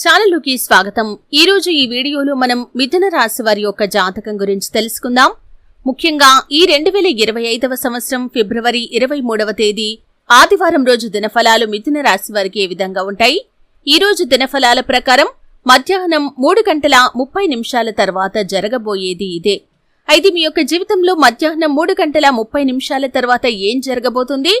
ఛానలుకి స్వాగతం. ఈ రోజు ఈ వీడియోలో మనం మిథున రాశి వారి యొక్క జాతకం గురించి తెలుసుకుందాం. ముఖ్యంగా ఈ 2025వ సంవత్సరం ఫిబ్రవరి 23వ తేదీ ఆదివారం రోజు దినఫలాలు మిథున రాశి వారికి ఏ విధంగా ఉంటాయి? ఈ రోజు దినఫలాల ప్రకారం మధ్యాహ్నం 3:30 తర్వాత జరగబోయేది ఇదే. అయితే మీ యొక్క జీవితంలో మధ్యాహ్నం 3:30 తర్వాత ఏం జరగబోతుంది?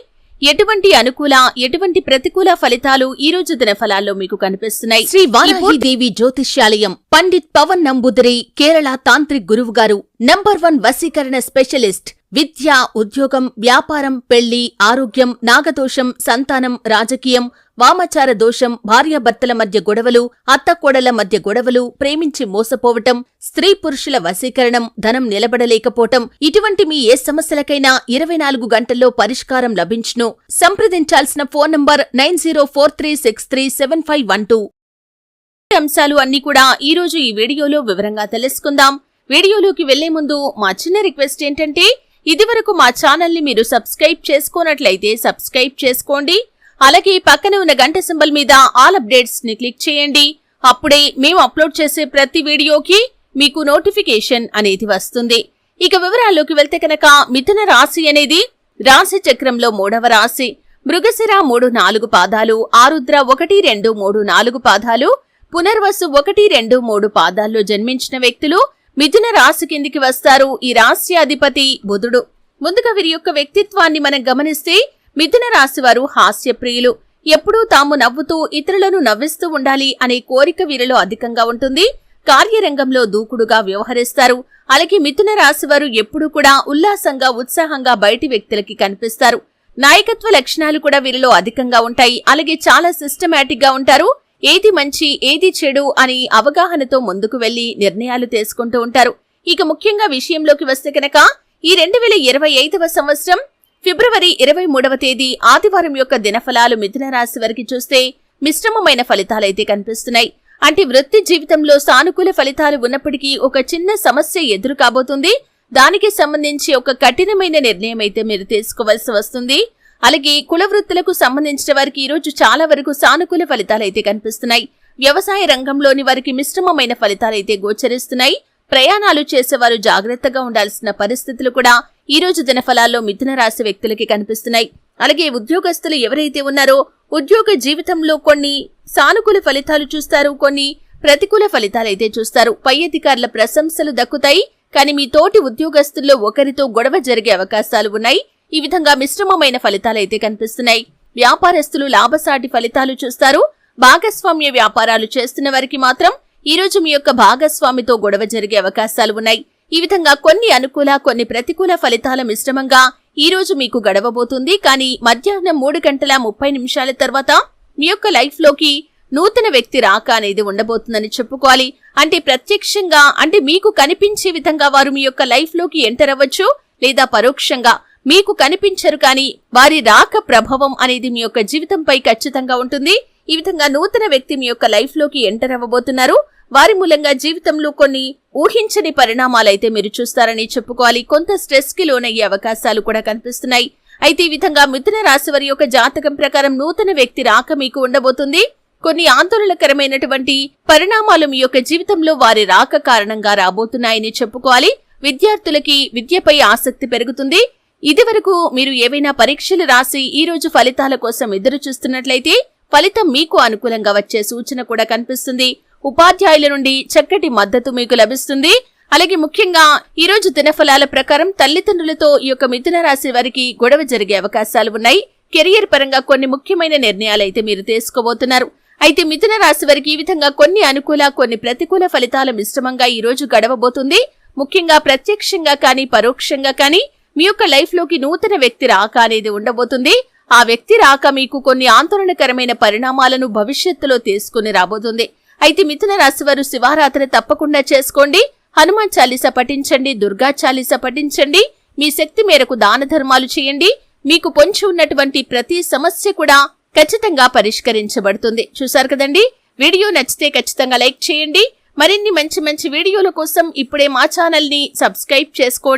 ఎటువంటి అనుకూల ఎటువంటి ప్రతికూల ఫలితాలు ఈ రోజు దినఫలాల్లో మీకు కనిపిస్తున్నాయి? శ్రీ వారాహిదేవి జ్యోతిష్యాలయం పండిత్ పవన్ నంబూదరి కేరళ తాంత్రిక్ గురువు గారు నంబర్ 1 వశీకరణ స్పెషలిస్ట్. విద్య, ఉద్యోగం, వ్యాపారం, పెళ్లి, ఆరోగ్యం, నాగదోషం, సంతానం, రాజకీయం, వామాచార దోషం, భార్యాభర్తల మధ్య గొడవలు, అత్తకోడళ్ల మధ్య గొడవలు, ప్రేమించి మోసపోవటం, స్త్రీ పురుషుల వశీకరణం, ధనం నిలబడలేకపోవటం, ఇటువంటి మీ ఏ సమస్యలకైనా 24 గంటల్లో పరిష్కారం లభించును. సంప్రదించాల్సిన ఫోన్ నంబర్ 9043637512. అంశాలు అన్ని కూడా ఈ రోజు ఈ వీడియోలో వివరంగా తెలుసుకుందాం. వీడియోలోకి వెళ్లే ముందు మా చిన్న రిక్వెస్ట్ ఏంటంటే, ఇదివరకు మా ఛానల్ ని మీరు సబ్స్క్రైబ్ చేసుకోనట్లయితే సబ్స్క్రైబ్ చేసుకోండి. అలాగే పక్కన ఉన్న గంట సింబల్ మీద ఆల్ అప్డేట్స్ ని క్లిక్ చేయండి. అప్పుడే మేము అప్లోడ్ చేసే ప్రతి వీడియోకి మీకు నోటిఫికేషన్ అనేది వస్తుంది. ఇక వివరాల్లోకి వెళ్తే కనుక, మిథున రాశి అనేది రాశి చక్రంలో 3వ రాశి. మృగశిర 3-4 పాదాలు, ఆరుద్ర 1-2-3-4 పాదాలు, పునర్వసు 1-2-3 పాదాల్లో జన్మించిన వ్యక్తులు మిథున రాశి కిందికి వస్తారు. ఈ రాశి అధిపతి బుధుడు. ముందుగా వీరి యొక్క వ్యక్తిత్వాన్ని మనం గమనిస్తే, మిథున రాశి వారు హాస్యప్రియులు. ఎప్పుడూ తాము నవ్వుతూ ఇతరులను నవ్విస్తూ ఉండాలి అనే కోరిక వీరిలో అధికంగా ఉంటుంది. కార్యరంగంలో దూకుడుగా వ్యవహరిస్తారు. అలాగే మిథున రాశి వారు ఎప్పుడూ కూడా ఉల్లాసంగా, ఉత్సాహంగా బయటి వ్యక్తులకి కనిపిస్తారు. నాయకత్వ లక్షణాలు కూడా వీరిలో అధికంగా ఉంటాయి. అలాగే చాలా సిస్టమేటిక్ గా ఉంటారు. ఏది మంచి ఏది చెడు అని అవగాహనతో ముందుకు వెళ్లి నిర్ణయాలు తీసుకుంటూ ఉంటారు. ఇక ముఖ్యంగా విషయంలోకి వస్తే కనుక, ఈ 2025వ సంవత్సరం ఫిబ్రవరి 23వ తేదీ ఆదివారం యొక్క దినఫలాలు మిథున రాశి వారికి చూస్తే మిశ్రమమైన ఫలితాలైతే కనిపిస్తున్నాయి. అంటే వృత్తి జీవితంలో సానుకూల ఫలితాలు ఉన్నప్పటికీ ఒక చిన్న సమస్య ఎదురు కాబోతుంది. దానికి సంబంధించి ఒక కఠినమైన నిర్ణయం అయితే మీరు తీసుకోవాల్సి వస్తుంది. అలాగే కుల వృత్తులకు సంబంధించిన వారికి ఈ రోజు చాలా వరకు సానుకూల ఫలితాలైతే కనిపిస్తున్నాయి. వ్యవసాయ రంగంలోని వారికి మిశ్రమమైన ఫలితాలైతే గోచరిస్తున్నాయి. ప్రయాణాలు చేసేవారు జాగ్రత్తగా ఉండాల్సిన పరిస్థితులు కూడా ఈ రోజు దినఫలాల్లో మిథున రాశి వ్యక్తులకి కనిపిస్తున్నాయి. అలాగే ఉద్యోగస్తులు ఎవరైతే ఉన్నారో ఉద్యోగ జీవితంలో కొన్ని సానుకూల ఫలితాలు చూస్తారు, కొన్ని ప్రతికూల ఫలితాలైతే చూస్తారు. పై అధికారుల ప్రశంసలు దక్కుతాయి. కానీ మీ తోటి ఉద్యోగస్తుల్లో ఒకరితో గొడవ జరిగే అవకాశాలు ఉన్నాయి. ఈ విధంగా మిశ్రమమైన ఫలితాలైతే కనిపిస్తున్నాయి. వ్యాపారస్తులు లాభసాటి ఫలితాలు చూస్తారు. భాగస్వామ్య వ్యాపారాలు చేస్తున్న వారికి మాత్రం ఈ రోజు మీ యొక్క భాగస్వామితో గొడవ జరిగే అవకాశాలు ఉన్నాయి. ఈ విధంగా కొన్ని అనుకూల కొన్ని ప్రతికూల ఫలితాల మిశ్రమంగా ఈ రోజు మీకు గడవబోతుంది. కానీ మధ్యాహ్నం 3:30 తర్వాత మీ యొక్క లైఫ్ లోకి నూతన వ్యక్తి రాక అనేది ఉండబోతుందని చెప్పుకోవాలి. అంటే ప్రత్యక్షంగా, అంటే మీకు కనిపించే విధంగా వారు మీ యొక్క లైఫ్ లోకి ఎంటర్ అవ్వచ్చు, లేదా పరోక్షంగా మీకు కనిపించరు. కానీ వారి రాక ప్రభావం అనేది మీ యొక్క జీవితంపై ఖచ్చితంగా ఉంటుంది. ఈ విధంగా నూతన వ్యక్తి మీ యొక్క లైఫ్ లోకి ఎంటర్ అవ్వబోతున్నారు. వారి మూలంగా జీవితంలో కొన్ని ఊహించని పరిణామాలైతే మీరు చూస్తారని చెప్పుకోవాలి. కొంత స్ట్రెస్ కి లోనయ్యే అవకాశాలు కూడా కనిపిస్తున్నాయి. అయితే ఈ విధంగా మిథున రాశి వారి యొక్క జాతకం ప్రకారం నూతన వ్యక్తి రాక మీకు ఉండబోతుంది. కొన్ని ఆందోళనకరమైనటువంటి పరిణామాలు మీ యొక్క జీవితంలో వారి రాక కారణంగా రాబోతున్నాయని చెప్పుకోవాలి. విద్యార్థులకి విద్యపై ఆసక్తి పెరుగుతుంది. ఇదివరకు మీరు ఏవైనా పరీక్షలు రాసి ఈ రోజు ఫలితాల కోసం ఎదురు చూస్తున్నట్లయితే ఫలితం మీకు అనుకూలంగా వచ్చే సూచన కూడా కనిపిస్తుంది. ఉపాధ్యాయుల నుండి చక్కటి మద్దతు మీకు లభిస్తుంది. అలాగే ముఖ్యంగా ఈ రోజు దినఫలాల ప్రకారం తల్లిదండ్రులతో ఈ యొక్క మిథున రాశి వారికి గొడవ జరిగే అవకాశాలు ఉన్నాయి. కెరియర్ పరంగా కొన్ని ముఖ్యమైన నిర్ణయాలైతే మీరు తీసుకోబోతున్నారు. అయితే మిథున రాశి వారికి ఈ విధంగా కొన్ని అనుకూల కొన్ని ప్రతికూల ఫలితాల మిశ్రమంగా ఈ రోజు గడవబోతుంది. ముఖ్యంగా ప్రత్యక్షంగా కానీ పరోక్షంగా కానీ మీ యొక్క లైఫ్ లోకి నూతన వ్యక్తి రాక అనేది ఉండబోతుంది. ఆ వ్యక్తి రాక మీకు కొన్ని ఆందోళనకరమైన పరిణామాలను భవిష్యత్తులో తీసుకుని రాబోతుంది. అయితే మిథున రాశి వారు శివారాధన తప్పకుండా చేసుకోండి. హనుమాన్ చాలీసా పఠించండి, దుర్గా చాలీసా పఠించండి. మీ శక్తి మేరకు దాన ధర్మాలు చేయండి. మీకు పొంచి ఉన్నటువంటి ప్రతి సమస్య కూడా ఖచ్చితంగా పరిష్కరించబడుతుంది. చూశారు కదండి. వీడియో నచ్చితే ఖచ్చితంగా లైక్ చేయండి. మరిన్ని మంచి మంచి వీడియోల కోసం ఇప్పుడే మా ఛానల్ ని సబ్స్క్రైబ్ చేసుకోండి.